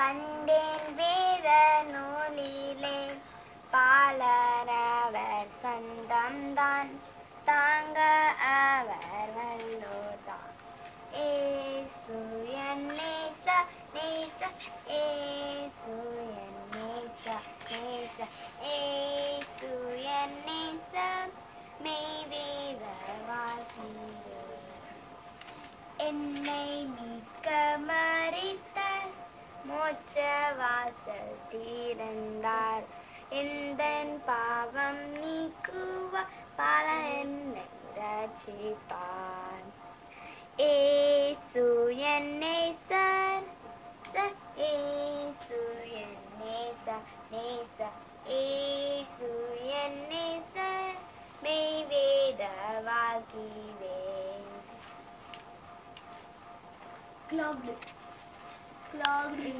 கண்டேன் வேத நூலிலே பாலரவர் சந்தம்தான் தாங்க அவர் வல்லோர்தான். ஏசு என் நேச நேச, ஏசு என் நேச நேச, ஏசு என் நேச மெய்வேத வாழ்கிறே. என்னை மீட்க மரித்த மோட்ச வாசல் திறந்தார். எந்தன் பாவம் நீக்குவார், பல என்னை ரட்சிப்பார். ஏசு என் நேசர், ஏசு என் நேச நேச, ஏசு என் நேசர் மெய்வேத வாழ்கிறேன். Glory.